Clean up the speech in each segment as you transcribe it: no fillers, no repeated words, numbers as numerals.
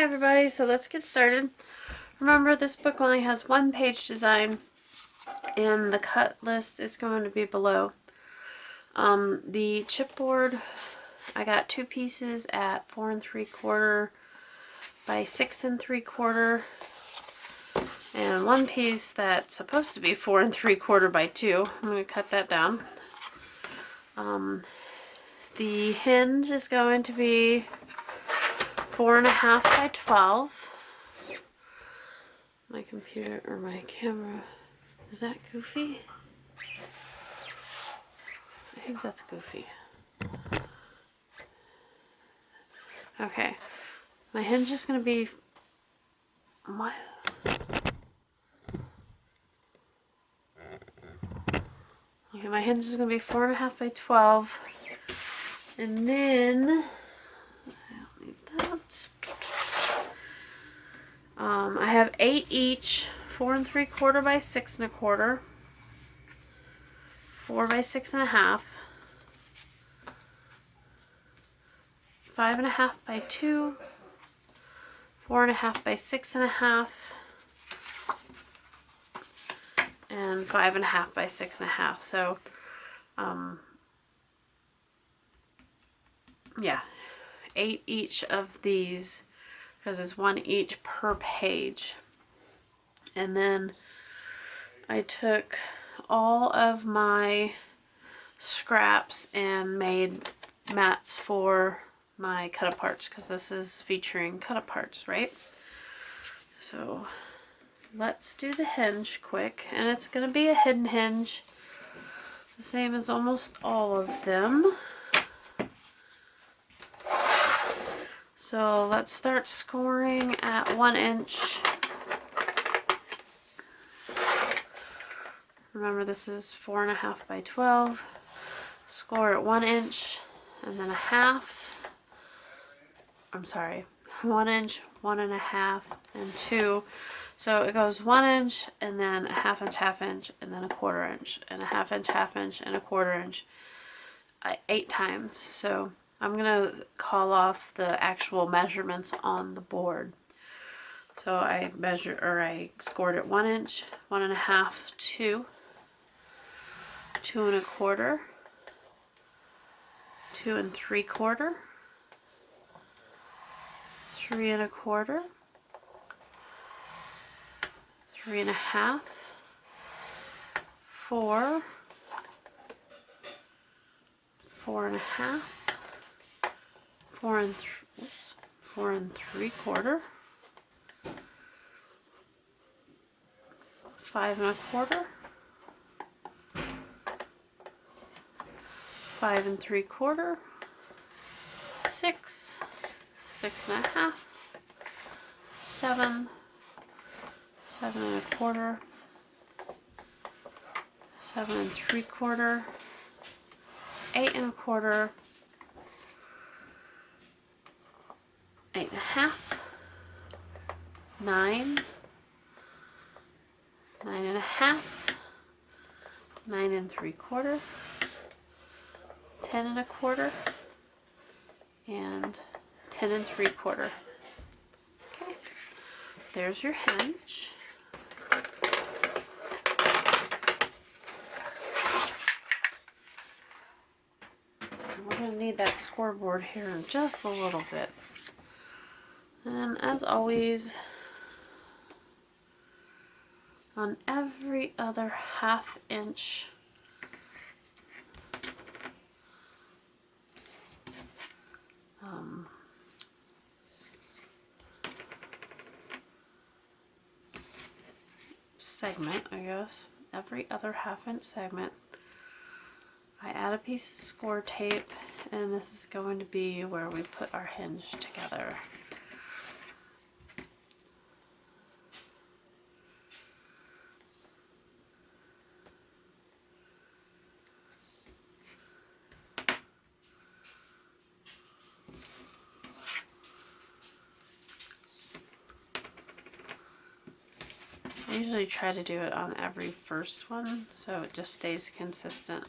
Hi everybody, so let's get started. Remember, this book only has one page design and the cut list is going to be below. The chipboard, I got two pieces at 4 3/4 by 6 3/4 and one piece that's supposed to be 4 3/4 by 2. I'm going to cut that down. The hinge is going to be 4.5 by 12. My computer or my camera, is that goofy? I think that's goofy. Okay, my hinge is going to be my hinge is going to be 4.5 by 12, and then I'll leave that. I have 8 each, 4 3/4 by 6 1/4, 4 by 6 1/2, 5.5 by 2, 4.5 by 6 1/2, and 5.5 by 6 1/2. So, yeah, 8 each of these, because it's 1 each per page. And then I took all of my scraps and made mats for my cut-aparts, because this is featuring cut-aparts, right? So let's do the hinge quick, and it's going to be a hidden hinge, the same as almost all of them. So let's start scoring at 1 inch. Remember, this is 4.5 by 12. Score at 1 inch and then a half. I'm sorry, 1 inch, 1.5, and 2. So it goes 1 inch and then a half inch, and then a 1/4 inch, and a half inch, and a 1/4 inch, 8 times. So I'm gonna call off the actual measurements on the board. So I scored at 1 inch, 1.5, 2, 2 1/4, 2 3/4, 3 1/4, 3 1/2, 4, 4.5, 4 3/4, 5 1/4, 5 3/4, 6, 6 1/2, 7, 7 1/4, 7 3/4, 8 1/4, 8 1/2, 9, 9 1/2, 9 3/4, 10 1/4, and 10 3/4. Okay, there's your hinge. We're going to need that scoreboard here in just a little bit. And as always, on every other 1/2 inch, segment, I guess, every other 1/2 inch segment, I add a piece of score tape, and this is going to be where we put our hinge together. I usually try to do it on every first one so it just stays consistent.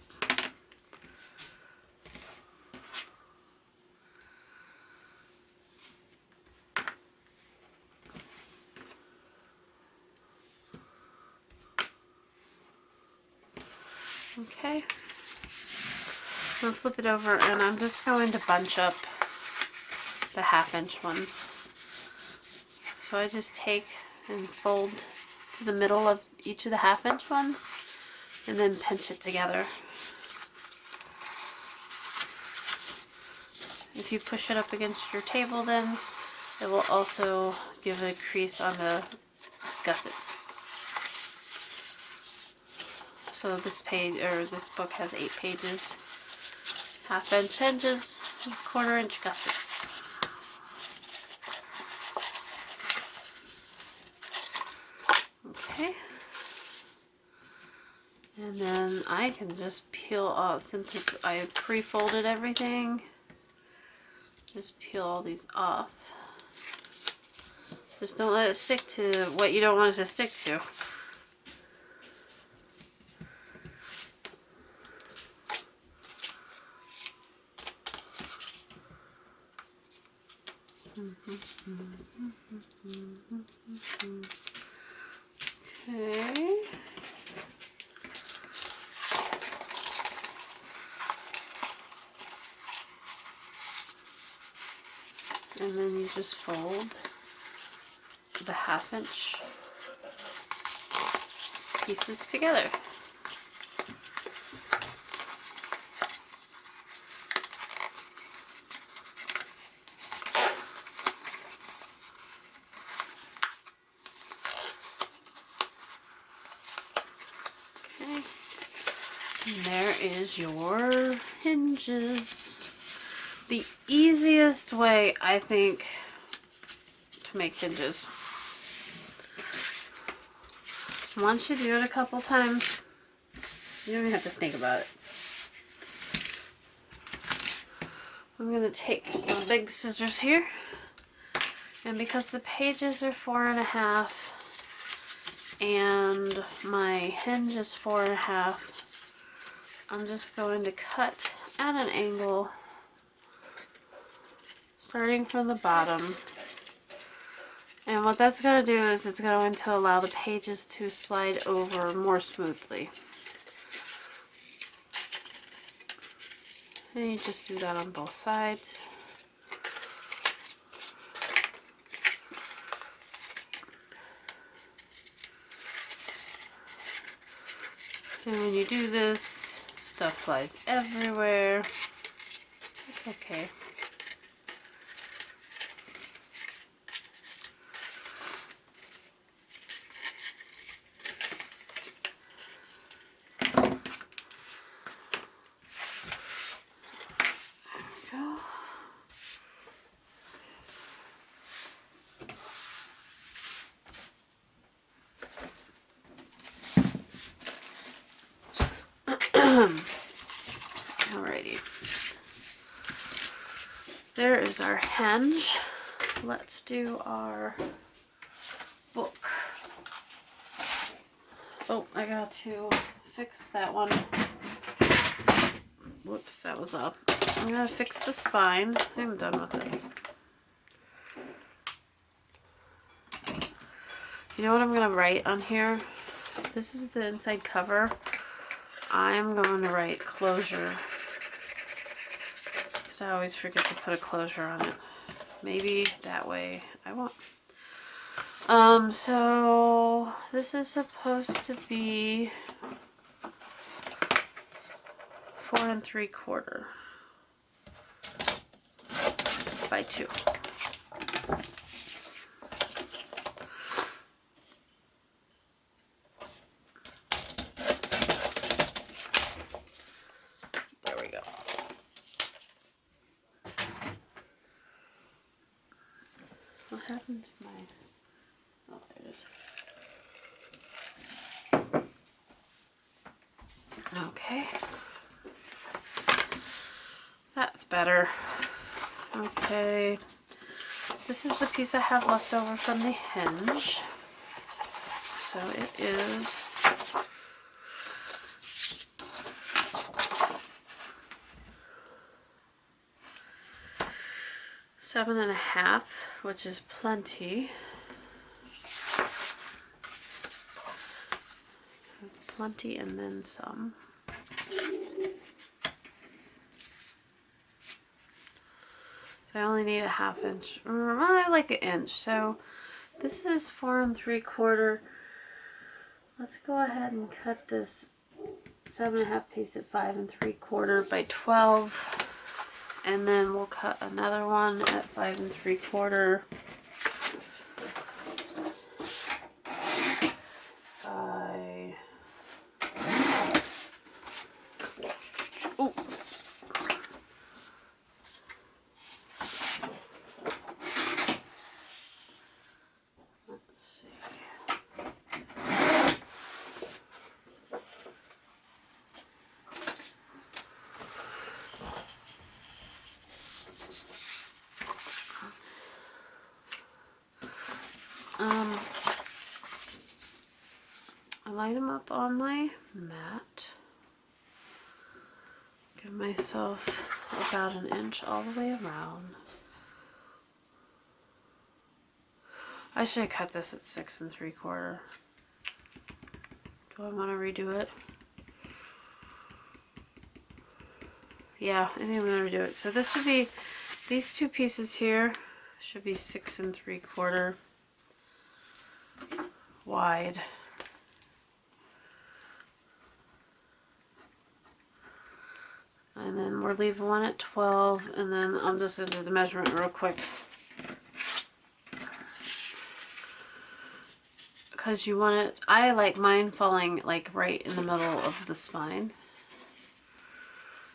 Okay. I'll flip it over and I'm just going to bunch up the 1/2 inch ones. So I just take and fold to the middle of each of the 1/2 inch ones and then pinch it together. If you push it up against your table, then it will also give a crease on the gussets. So this page, or this book, has 8 pages, 1/2 inch hinges with 1/4 inch gussets. Okay. And then I can just peel off, since I pre-folded everything, just peel all these off. Just don't let it stick to what you don't want it to stick to. Okay. And then you just fold the 1/2 inch pieces together. Okay. And there is your hinges. The easiest way, I think, to make hinges. Once you do it a couple times, you don't even have to think about it. I'm going to take the big scissors here, and because the pages are 4.5 and my hinge is 4.5, I'm just going to cut at an angle starting from the bottom. And what that's going to do is it's going to allow the pages to slide over more smoothly. And you just do that on both sides. And when you do this, stuff flies everywhere. It's okay. Alrighty. There is our hinge. Let's do our book. Oh, I got to fix that one. Whoops, that was up. I'm gonna fix the spine. I'm done with this. You know what I'm gonna write on here? This is the inside cover. I'm going to write closure, because I always forget to put a closure on it. Maybe that way I won't. So this is supposed to be 4 3/4 by 2. There we go. What happened to my... Oh, there it is. Okay. That's better. Okay. This is the piece I have left over from the hinge. So it is 7.5, which is plenty. There's plenty and then some. I only need a 1/2 inch, or I like an inch. So this is 4 3/4. Let's go ahead and cut this 7.5 piece at 5 3/4 by 12, and then we'll cut another one at 5 3/4 by, oh, let's see. I line them up on my mat. Give myself about an inch all the way around. I should have cut this at 6 3/4. Do I want to redo it? Yeah, I think I'm going to redo it. So this should be, these two pieces here should be 6 3/4 wide. And then we're leaving one at 12, and then I'm just going to do the measurement real quick. Because you want it, I like mine falling like right in the middle of the spine.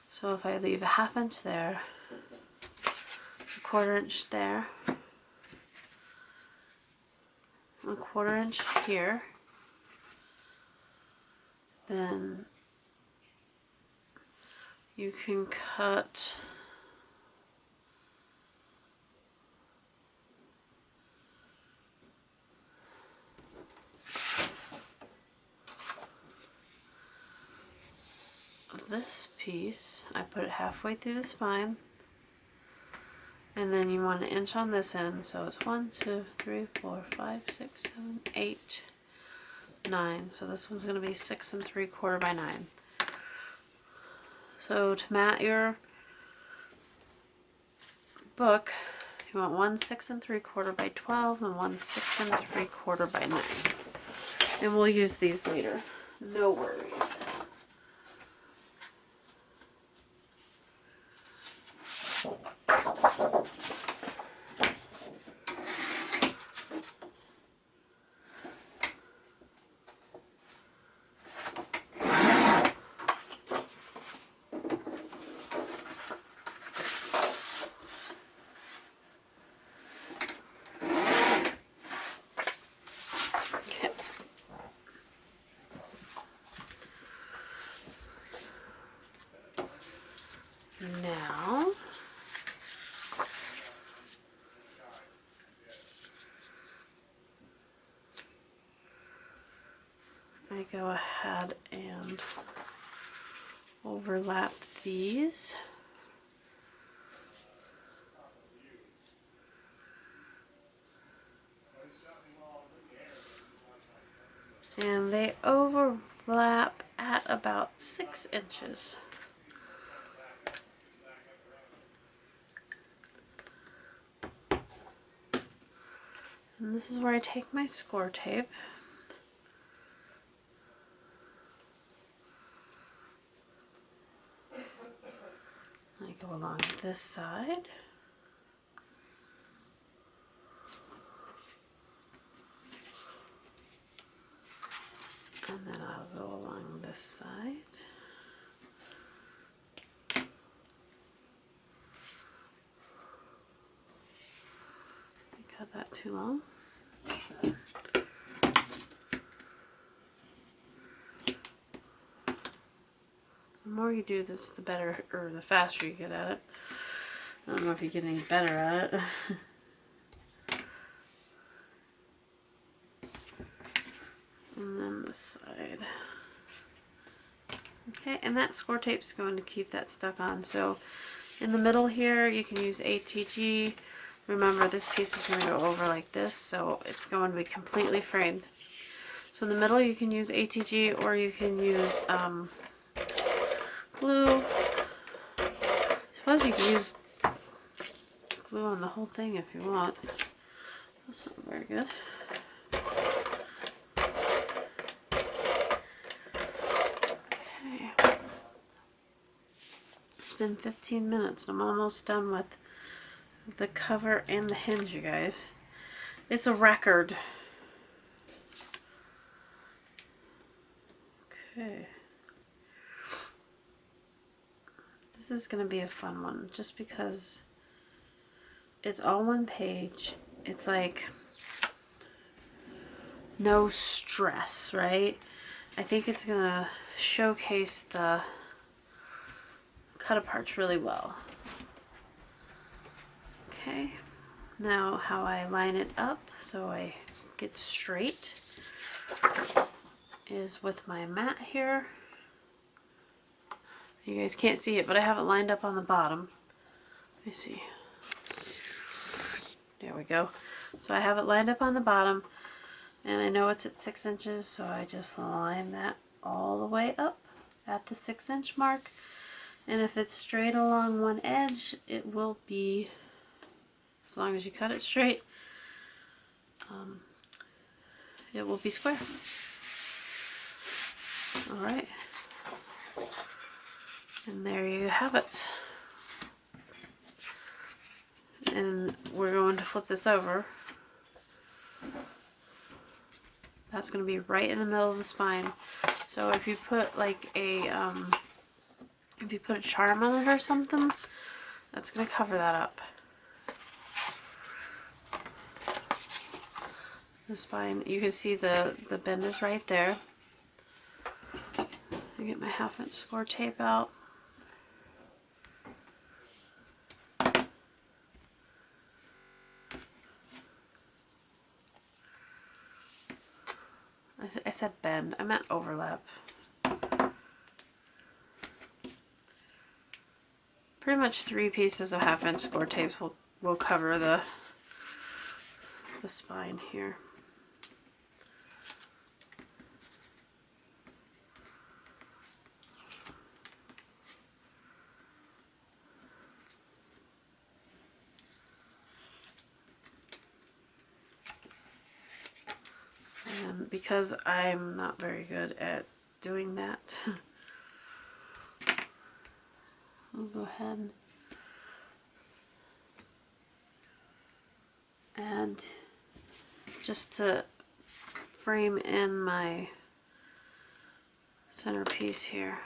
So if I leave a 1/2 inch there, a 1/4 inch there, a 1/4 inch here, then you can cut this piece. I put it halfway through the spine, and then you want an inch on this end, so it's 1 2 3 4 5 6 7 8 9. So this one's going to be 6 3/4 by 9. So to mat your book, you want one 6 3/4 by 12 and one 6 3/4 by 9. And we'll use these later. No worries. Now, I go ahead and overlap these. And they overlap at about 6 inches. And this is where I take my score tape. I go along this side. And then I'll go along this side. Cut that too long. The more you do this, the better, or the faster you get at it. I don't know if you get any better at it. And then this side. Okay, and that score tape is going to keep that stuck on. So in the middle here, you can use ATG. Remember, this piece is going to go over like this, so it's going to be completely framed. So in the middle, you can use ATG, or you can use glue. I suppose you can use glue on the whole thing if you want. That's not very good. Okay. It's been 15 minutes and I'm almost done with the cover and the hinge, you guys. It's a record. Okay. This is going to be a fun one just because it's all one page. It's like no stress, right? I think it's going to showcase the cut aparts really well. Okay. Now how I line it up so I get straight is with my mat here. You guys can't see it, but I have it lined up on the bottom. Let me see. There we go. So I have it lined up on the bottom, and I know it's at 6 inches, so I just line that all the way up at the 6-inch mark. And if it's straight along one edge, it will be, as long as you cut it straight, it will be square. All right. And there you have it. And we're going to flip this over. That's going to be right in the middle of the spine. So if you put like a, if you put a charm on it or something, that's going to cover that up. The spine, you can see the bend is right there. I get my 1/2-inch score tape out. I said bend, I meant overlap. Pretty much 3 pieces of 1/2-inch score tapes will cover the spine here. And because I'm not very good at doing that, I'll go ahead and just to frame in my centerpiece here.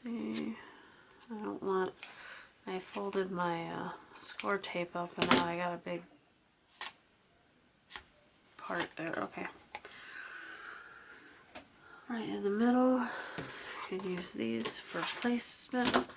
See, I don't want, I folded my score tape up and now I got a big part there. Okay. Right in the middle, you can use these for placement.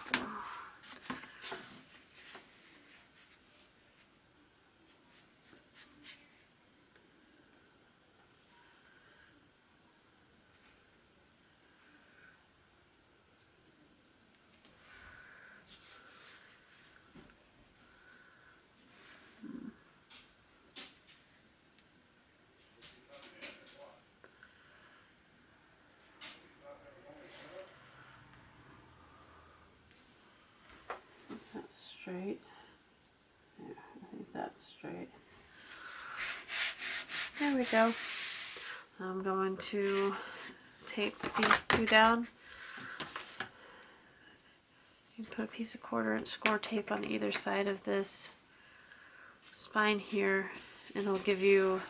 Straight. Yeah, I think that's straight. There we go. I'm going to tape these 2 down. You can put a piece of 1/4-inch score tape on either side of this spine here, and it'll give you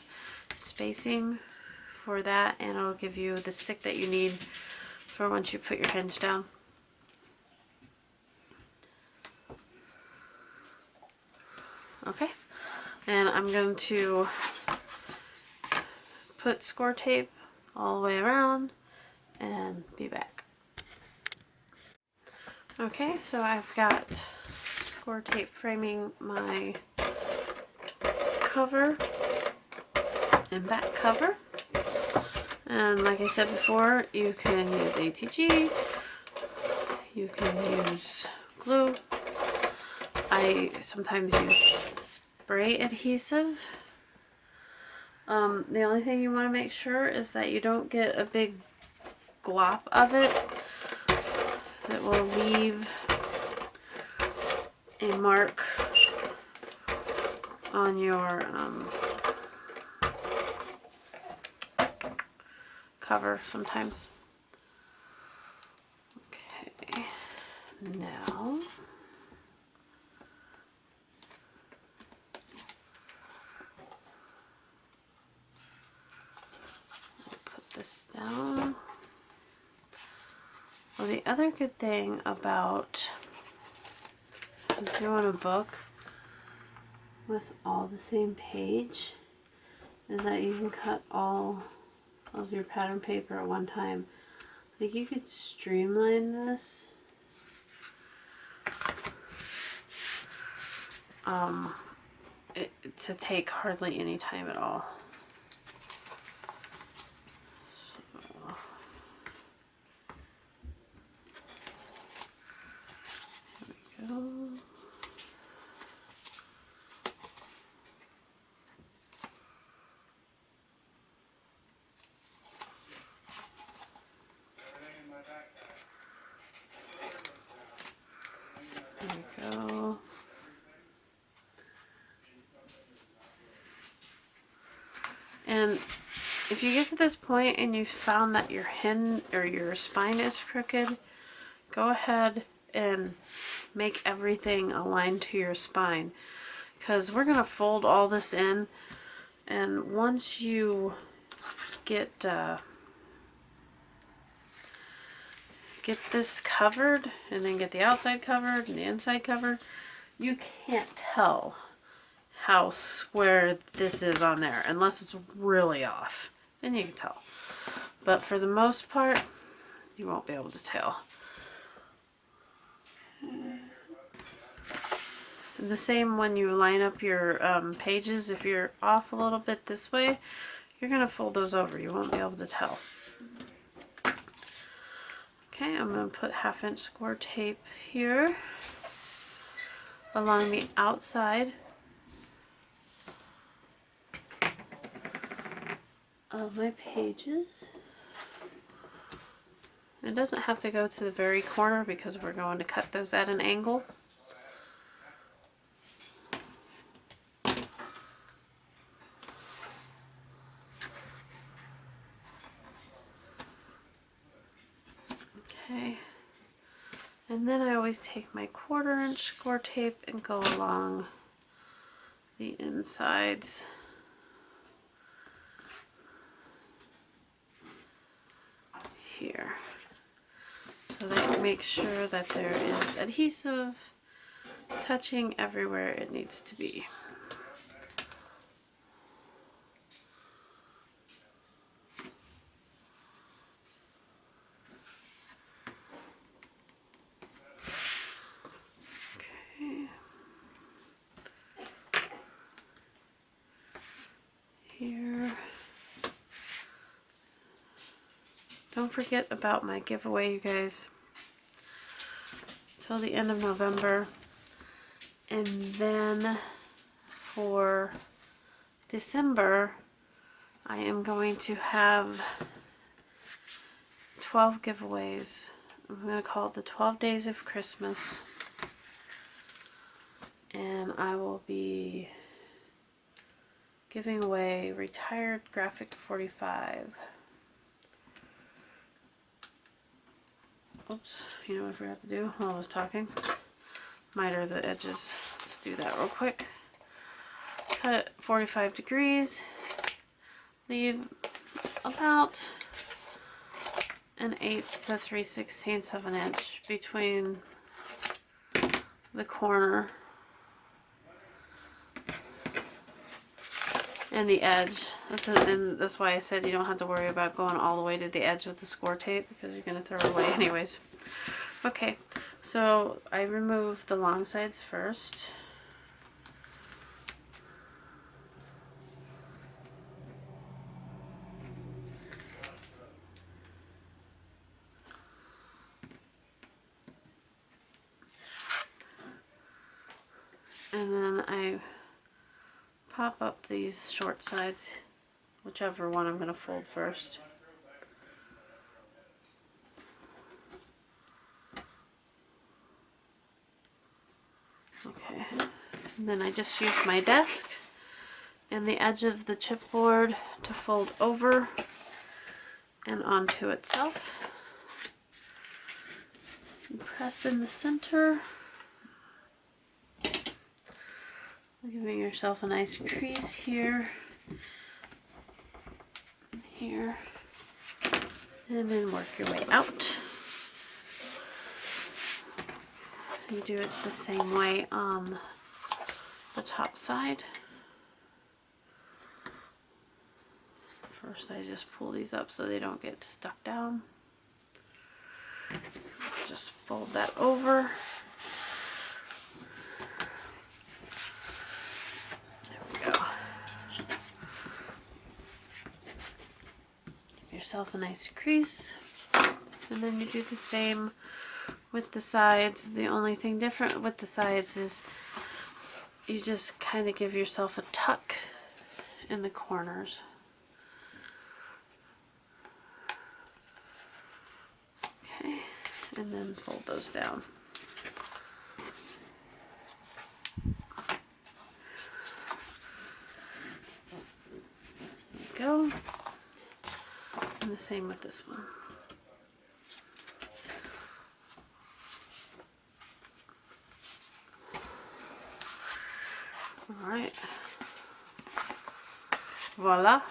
spacing for that, and it'll give you the stick that you need for once you put your hinge down. Okay, and I'm going to put score tape all the way around and be back. Okay, so I've got score tape framing my cover and back cover. And like I said before, you can use ATG, you can use glue. I sometimes use spray adhesive. The only thing you want to make sure is that you don't get a big glop of it, because it will leave a mark on your cover sometimes. Okay, now put this down. Well, the other good thing about doing a book with all the same page is that you can cut all of your pattern paper at one time. Like, you could streamline this to take hardly any time at all. So, here we go. There we go. And if you get to this point and you found that your hin or your spine is crooked, go ahead and make everything align to your spine, because we're going to fold all this in, and once you get this covered and then get the outside covered and the inside covered, you can't tell how square this is on there unless it's really off. Then you can tell. But for the most part, you won't be able to tell. And the same when you line up your pages. If you're off a little bit this way, you're going to fold those over. You won't be able to tell. Okay, I'm going to put 1/2 inch score tape here along the outside of my pages. It doesn't have to go to the very corner because we're going to cut those at an angle. Okay, and then I always take my 1/4 inch score tape and go along the insides. Here, so that you make sure that there is adhesive touching everywhere it needs to be. Okay. Here. Don't forget about my giveaway, you guys, till the end of November. And then for December, I am going to have 12 giveaways. I'm going to call it the 12 Days of Christmas. And I will be giving away Retired Graphic 45. Oops, you know what I forgot to do while I was talking? Miter the edges. Let's do that real quick. Cut it 45 degrees. Leave about 1/8 to 3/16 of an inch between the corner and the edge. And that's why I said you don't have to worry about going all the way to the edge with the score tape, because you're going to throw it away anyways. Okay, so I remove the long sides first. And then I pop up these short sides, whichever one I'm going to fold first. Okay, and then I just use my desk and the edge of the chipboard to fold over and onto itself. And press in the center, giving yourself a nice crease here, here, and then work your way out. You do it the same way on the top side. First I just pull these up so they don't get stuck down. Just fold that over. There we go. Give yourself a nice crease. And then you do the same with the sides. The only thing different with the sides is you just kind of give yourself a tuck in the corners. Okay, and then fold those down. There you go. And the same with this one. Alright, voila,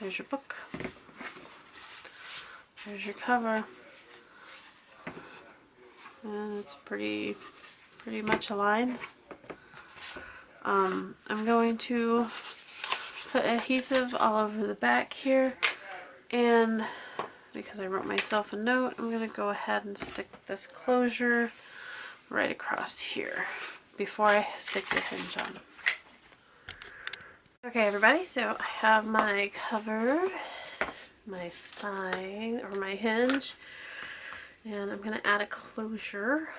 there's your book, there's your cover, and it's pretty much aligned. I'm going to put adhesive all over the back here, and because I wrote myself a note, I'm going to go ahead and stick this closure right across here before I stick the hinge on. Okay everybody, so I have my cover, my spine, or my hinge, and I'm going to add a closure.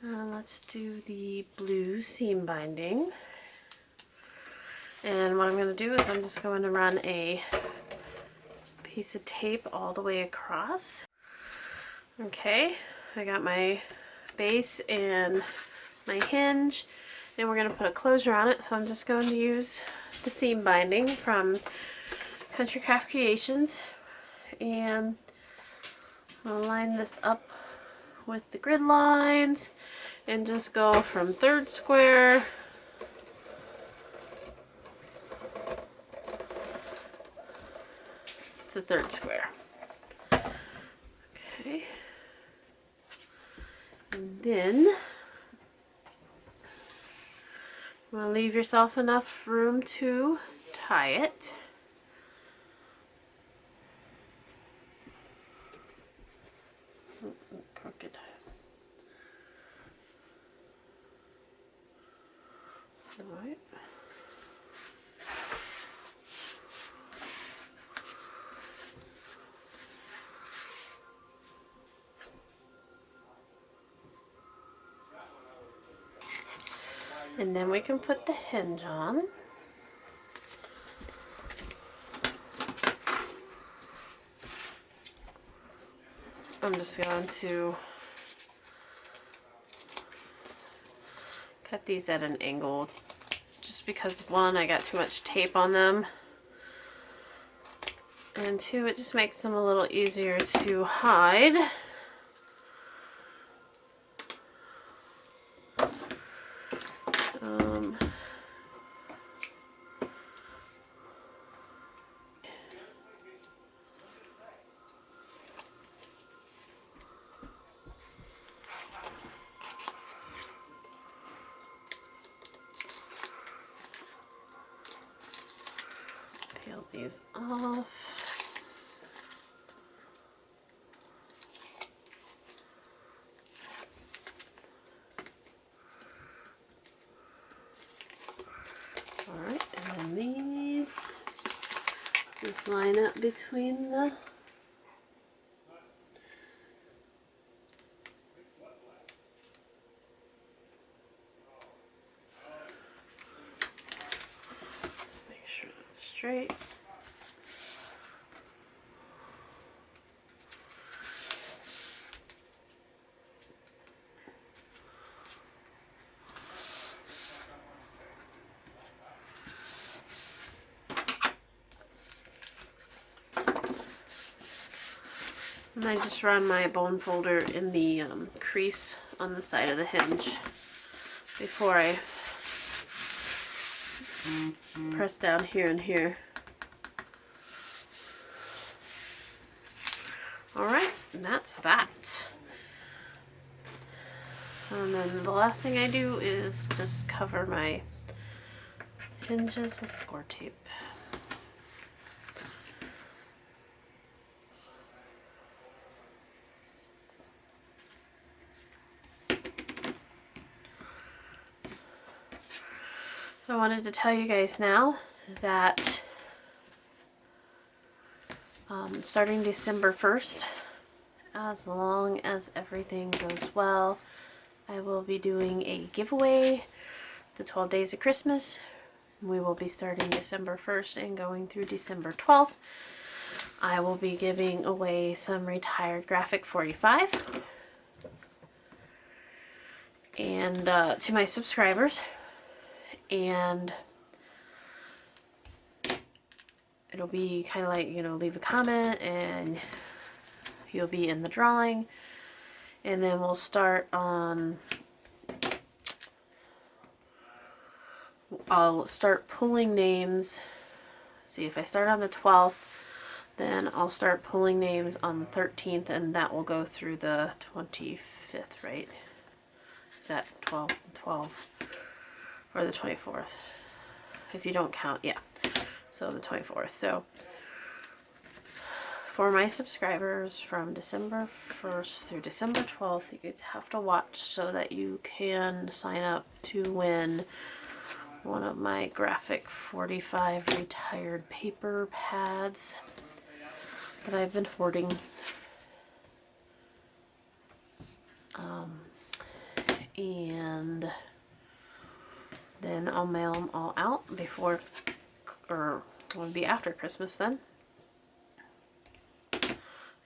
Let's do the blue seam binding. And what I'm going to do is I'm just going to run a piece of tape all the way across. Okay, I got my base and my hinge, and we're going to put a closure on it, so I'm just going to use the seam binding from Country Craft Creations, and I'll line this up with the grid lines and just go from third square to third square. Okay. And then you want to leave yourself enough room to tie it. Crooked. All right. And then we can put the hinge on. I'm just going to cut these at an angle just because, one, I got too much tape on them, and two, it just makes them a little easier to hide. Peel these off. Just line up between the just make sure it's straight. And I just run my bone folder in the crease on the side of the hinge before I press down here and here. Alright, and that's that. And then the last thing I do is just cover my hinges with score tape. So I wanted to tell you guys now that starting December 1st, as long as everything goes well, I will be doing a giveaway, the 12 Days of Christmas. We will be starting December 1st and going through December 12th. I will be giving away some retired graphic 45 and to my subscribers. And it'll be kind of like, you know, leave a comment and you'll be in the drawing. And then we'll start on, I'll start pulling names. See, if I start on the 12th, then I'll start pulling names on the 13th, and that will go through the 25th, right? Is that 12 or the 24th? If you don't count, yeah. So the 24th. So for my subscribers from December 1st through December 12th, you guys have to watch so that you can sign up to win one of my graphic 45 retired paper pads that I've been hoarding. And then I'll mail them all out before, or it will be after Christmas then.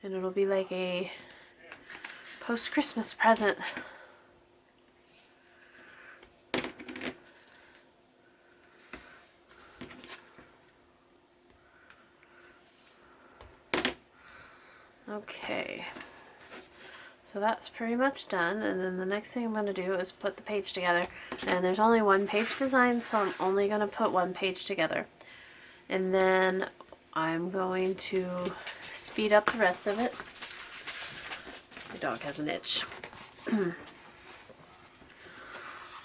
And it'll be like a post-Christmas present. Okay. So that's pretty much done, and then the next thing I'm going to do is put the page together. And there's only one page design, so I'm only going to put one page together. And then I'm going to speed up the rest of it. My dog has an itch.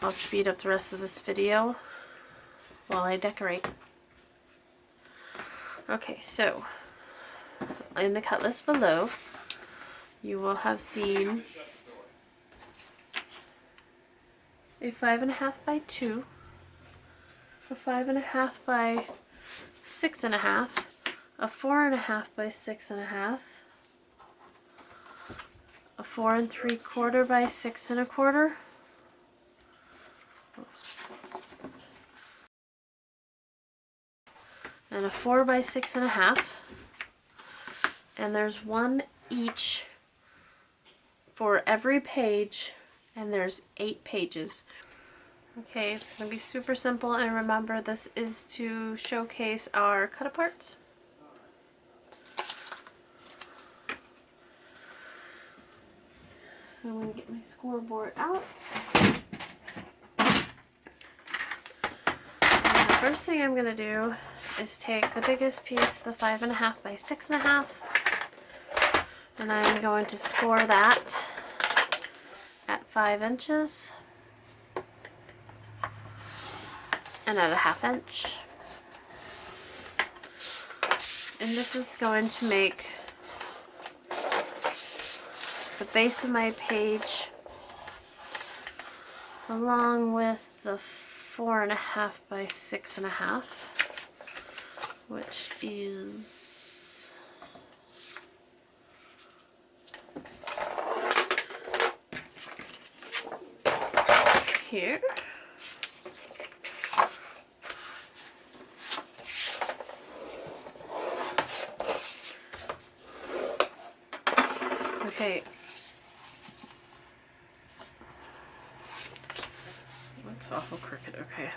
I'll speed up the rest of this video while I decorate. Okay, so in the cut list below, you will have seen a 5.5 by 2, a 5.5 by 6.5, a 4.5 by 6.5, a 4 3/4 by 6 1/4, and a 4 by 6.5. And there's one each for every page, and there's 8 pages. Okay, it's going to be super simple, and remember, this is to showcase our cut-aparts. So I'm going to get my scoreboard out. And the first thing I'm going to do is take the biggest piece, the 5.5 by 6.5, and I'm going to score that at 5 inches and at a 1/2 inch. And this is going to make the base of my page along with the 4.5 by 6.5. which is here. Okay. Looks awful crooked. Okay.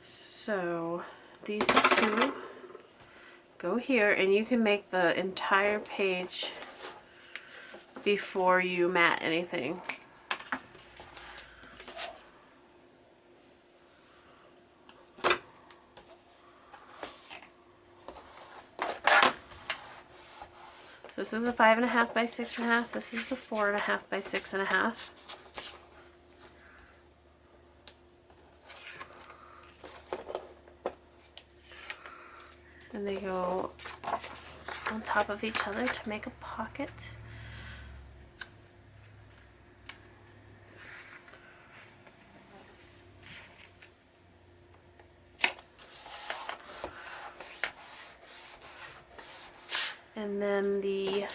So these two go here, and you can make the entire page before you mat anything. This is a 5.5 by 6.5. This is the 4.5 by 6.5. And they go on top of each other to make a pocket. And then the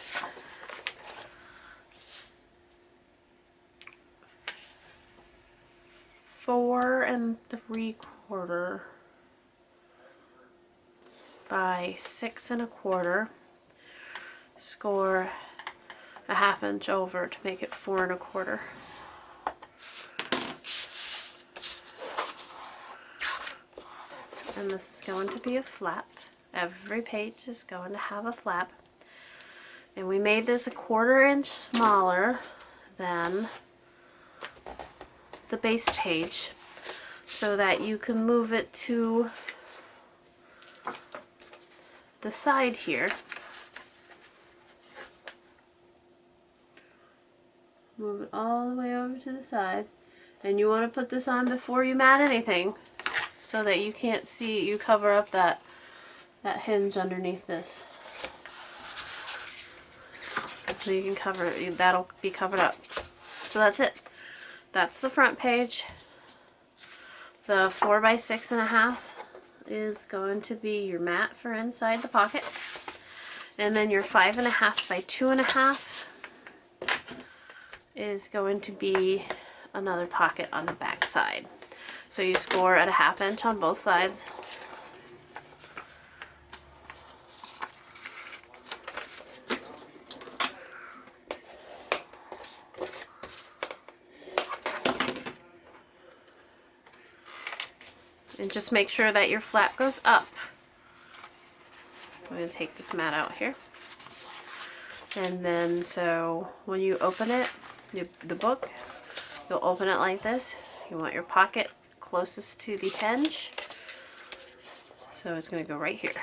four and 3/4 by 6 1/4, score a 1/2 inch over to make it 4 1/4. And this is going to be a flap. Every page is going to have a flap. And we made this a 1/4 inch smaller than the base page so that you can move it to the side here. Move it all the way over to the side. And you want to put this on before you mat anything so that you can't see, you cover up that hinge underneath this. So you can cover it, that'll be covered up. So that's it. That's the front page. The 4 by 6.5 is going to be your mat for inside the pocket. And then your 5.5 by 2.5 is going to be another pocket on the back side. So you score at a 1/2 inch on both sides. And just make sure that your flap goes up. I'm going to take this mat out here. And then so when you open it, the book, you'll open it like this. You want your pocket closest to the hinge. So it's going to go right here.